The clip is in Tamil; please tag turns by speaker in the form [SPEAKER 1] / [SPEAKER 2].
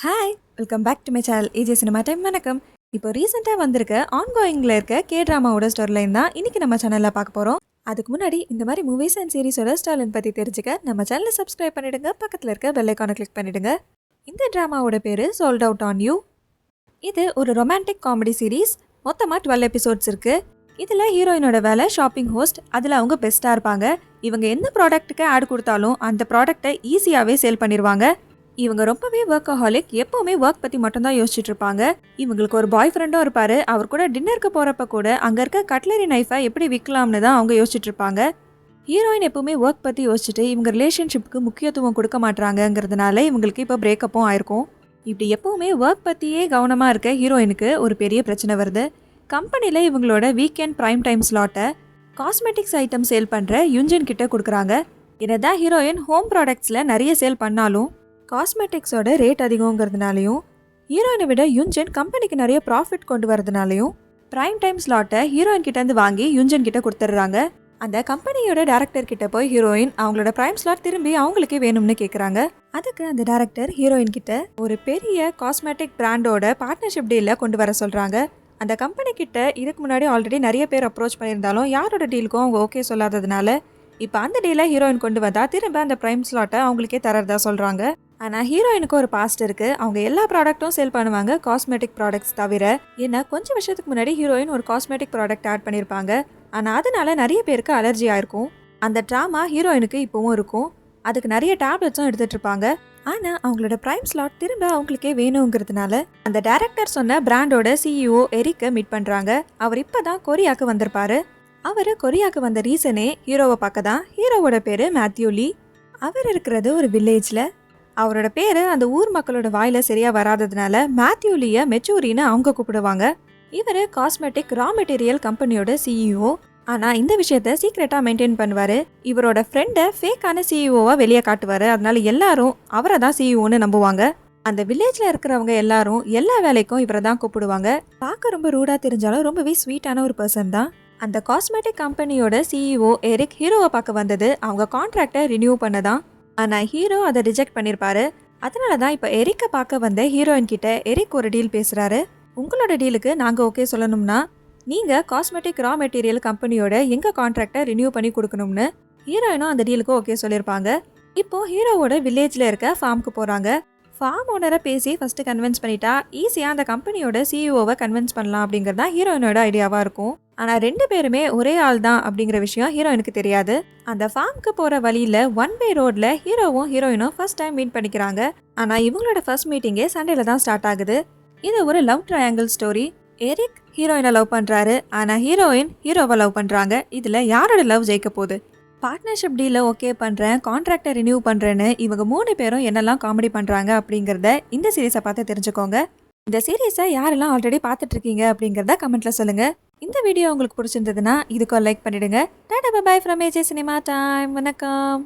[SPEAKER 1] Hi welcome back to my channel AJ Cinema Time. வணக்கம். இப்போ ரீசெண்டாக வந்திருக்க ஆன்கோயிங்கில் இருக்க கே ட்ராமாவோட ஸ்டோரி லைன் தான் இன்றைக்கி நம்ம சேனலில் பார்க்க போகிறோம். அதுக்கு முன்னாடி இந்த மாதிரி மூவிஸ் அண்ட் சீரிஸோட ஸ்டாலின் பற்றி தெரிஞ்சுக்க நம்ம சேனலை சப்ஸ்கிரைப் பண்ணிவிடுங்க. பக்கத்தில் இருக்க பெல் ஐக்கானை கிளிக் பண்ணிவிடுங்க. இந்த ட்ராமாவோட பேர் சோல்ட் அவுட் ஆன் யூ. இது ஒரு ரொமான்டிக் காமெடி சீரீஸ். மொத்தமாக 12 எபிசோட்ஸ் இருக்குது. இதில் ஹீரோயினோட வேலை ஷாப்பிங் ஹோஸ்ட். அதில் அவங்க பெஸ்ட்டாக இருப்பாங்க. இவங்க எந்த ப்ராடக்ட்டுக்கு ஆட் கொடுத்தாலும் அந்த ப்ராடக்டை ஈஸியாகவே சேல் பண்ணிடுவாங்க. இவங்க ரொம்பவே ஒர்க்கஹாலிக். எப்போவுமே ஒர்க் பற்றி மட்டும்தான் யோசிச்சுட்டு இருப்பாங்க. இவங்களுக்கு ஒரு பாய் ஃப்ரெண்டும் இருப்பார். அவர் கூட டின்னருக்கு போகிறப்ப கூட அங்கே இருக்க கட்லரி நைஃபை எப்படி விற்கலாம்னு தான் அவங்க யோசிச்சுட்டு இருப்பாங்க. ஹீரோயின் எப்போவுமே ஒர்க் பற்றி யோசிச்சுட்டு இவங்க ரிலேஷன்ஷிப்புக்கு முக்கியத்துவம் கொடுக்க மாட்டாங்கங்கிறதுனால இவங்களுக்கு இப்போ பிரேக்கப்பும் ஆயிருக்கும். இப்படி எப்போவுமே ஒர்க் பற்றியே கவனமாக இருக்க ஹீரோயினுக்கு ஒரு பெரிய பிரச்சனை வருது. கம்பெனியில் இவங்களோட வீக்கெண்ட் ப்ரைம் டைம் ஸ்லாட்டை காஸ்மெட்டிக்ஸ் ஐட்டம் சேல் பண்ணுற யுன்ஜன் கிட்ட கொடுக்குறாங்க. என்னதான் ஹீரோயின் ஹோம் ப்ராடக்ட்ஸில் நிறைய சேல் பண்ணாலும் காஸ்மெட்டிக்ஸோட ரேட் அதிகங்கிறதுனாலையும் ஹீரோயினை விட யுன்ஜன் கம்பெனிக்கு நிறைய ப்ராஃபிட் கொண்டு வரதுனாலையும் ப்ரைம் டைம் ஸ்லாட்டை ஹீரோயின் கிட்டேருந்து வாங்கி யுன்ஜன் கிட்ட கொடுத்துட்றாங்க. அந்த கம்பெனியோட டேரக்டர் கிட்ட போய் ஹீரோயின் அவங்களோட ப்ரைம் ஸ்லாட் திரும்பி அவங்களுக்கே வேணும்னு கேட்குறாங்க. அதுக்கு அந்த டேரக்டர் ஹீரோயின் கிட்ட ஒரு பெரிய காஸ்மெட்டிக் பிராண்டோட பார்ட்னர்ஷிப் டீலில் கொண்டு வர சொல்கிறாங்க. அந்த கம்பெனி கிட்ட இதுக்கு முன்னாடி ஆல்ரெடி நிறைய பேர் அப்ரோச் பண்ணியிருந்தாலும் யாரோட டீலுக்கும் அவங்க ஓகே சொல்லாததுனால இப்போ அந்த டீலை ஹீரோயின் கொண்டு வந்தால் திரும்ப அந்த ப்ரைம் ஸ்லாட்டை அவங்களுக்கே தரதா சொல்கிறாங்க. ஆனால் ஹீரோயினுக்கு ஒரு பாஸ்ட் இருக்குது. அவங்க எல்லா ப்ராடக்ட்டும் சேல் பண்ணுவாங்க, காஸ்மெட்டிக் ப்ராடக்ட்ஸ் தவிர. ஏன்னா கொஞ்சம் வருஷத்துக்கு முன்னாடி ஹீரோயின் ஒரு காஸ்மெட்டிக் ப்ராடக்ட் ஆட் பண்ணியிருப்பாங்க. ஆனால் அதனால நிறைய பேருக்கு அலர்ஜி ஆயிருக்கும். அந்த ட்ராமா ஹீரோயினுக்கு இப்போவும் இருக்கும். அதுக்கு நிறைய டேப்லெட்ஸும் எடுத்துகிட்டு இருப்பாங்க. ஆனால் அவங்களோட ப்ரைம் ஸ்லாட் திரும்ப அவங்களுக்கே வேணுங்கிறதுனால அந்த டேரக்டர் சொன்ன பிராண்டோட சிஇஓ எரிக்கை மீட் பண்ணுறாங்க. அவர் இப்போ தான் கொரியாவுக்கு வந்திருப்பாரு. அவர் கொரியாவுக்கு வந்த ரீசனே ஹீரோவை பார்க்க தான். ஹீரோவோட பேர் மேத்யூ லீ. அவர் இருக்கிறது ஒரு வில்லேஜில். அவரோட பேர் அந்த ஊர் மக்களோட வாயில் சரியாக வராததுனால மேத்யூ லீயை மெச்சூரின்னு அவங்க கூப்பிடுவாங்க. இவர் காஸ்மெட்டிக் ரா மெட்டீரியல் கம்பெனியோட சிஇஓ. ஆனால் இந்த விஷயத்த சீக்ரெட்டாக மெயின்டைன் பண்ணுவார். இவரோட ஃப்ரெண்டை ஃபேக்கான சிஇஓவாக வெளியே காட்டுவார். அதனால எல்லாரும் அவரை தான் சிஇஓன்னு நம்புவாங்க. அந்த வில்லேஜில் இருக்கிறவங்க எல்லாரும் எல்லா வேலைக்கும் இவரை தான் கூப்பிடுவாங்க. பார்க்க ரொம்ப ரூடாக தெரிஞ்சாலும் ரொம்பவே ஸ்வீட்டான ஒரு பர்சன் தான். அந்த காஸ்மெட்டிக் கம்பெனியோட சிஇஓ எரிக் ஹீரோவை பார்க்க வந்தது அவங்க கான்ட்ராக்டை ரினியூ பண்ணதான். ஆனால் ஹீரோ அதை ரிஜெக்ட் பண்ணியிருப்பாரு. அதனால தான் இப்போ எரிக்கை பார்க்க வந்த ஹீரோயின் கிட்ட எரிக் ஒரு டீல் பேசுகிறாரு. உங்களோட டீலுக்கு நாங்கள் ஓகே சொல்லணும்னா நீங்கள் காஸ்மெட்டிக் ரா மெட்டீரியல் கம்பெனியோட எங்கள் கான்ட்ராக்டை ரினியூ பண்ணி கொடுக்கணும்னு. ஹீரோயினும் அந்த டீலுக்கு ஓகே சொல்லியிருப்பாங்க. இப்போது ஹீரோவோட வில்லேஜில் இருக்க ஃபார்முக்கு போகிறாங்க. ஃபார்ம் ஓனரை பேசி ஃபஸ்ட்டு கன்வின்ஸ் பண்ணிட்டா ஈஸியாக அந்த கம்பெனியோட சிஇஓவை கன்வின்ஸ் பண்ணலாம் அப்படிங்கிறது தான் ஹீரோயினோட ஐடியாவாக இருக்கும். ஆனால் 2 பேருமே ஒரே ஆள் தான் அப்படிங்கிற விஷயம் ஹீரோயினுக்கு தெரியாது. அந்த ஃபார்முக்கு போகிற வழியில் ஒன் வே ரோடில் ஹீரோவும் ஹீரோயினும் ஃபர்ஸ்ட் டைம் மீட் பண்ணிக்கிறாங்க. ஆனால் இவங்களோட ஃபர்ஸ்ட் மீட்டிங்கே சண்டேல தான் ஸ்டார்ட் ஆகுது. இது ஒரு லவ் ட்ரையாங்கிள் ஸ்டோரி. எரிக் ஹீரோயினை லவ் பண்ணுறாரு. ஆனால் ஹீரோயின் ஹீரோவை லவ் பண்ணுறாங்க. இதில் யாரோட லவ் ஜெயிக்க போகுது? பார்ட்னர்ஷிப் டீலில் ஓகே பண்ணுறேன், கான்ட்ராக்டை ரினியூ பண்ணுறேன்னு இவங்க 3 பேரும் என்னெல்லாம் காமெடி பண்ணுறாங்க அப்படிங்கிறத இந்த சீரீஸை பார்த்து தெரிஞ்சுக்கோங்க. இந்த சீரீஸை யாரெல்லாம் ஆல்ரெடி பார்த்துட்ருக்கீங்க அப்படிங்கிறத கமெண்ட்டில் சொல்லுங்கள். இந்த வீடியோ உங்களுக்கு பிடிச்சிருந்ததுன்னா இதுக்கு லைக் பண்ணிவிடுங்க. Tata bye from AJ Cinema Time. வணக்கம்.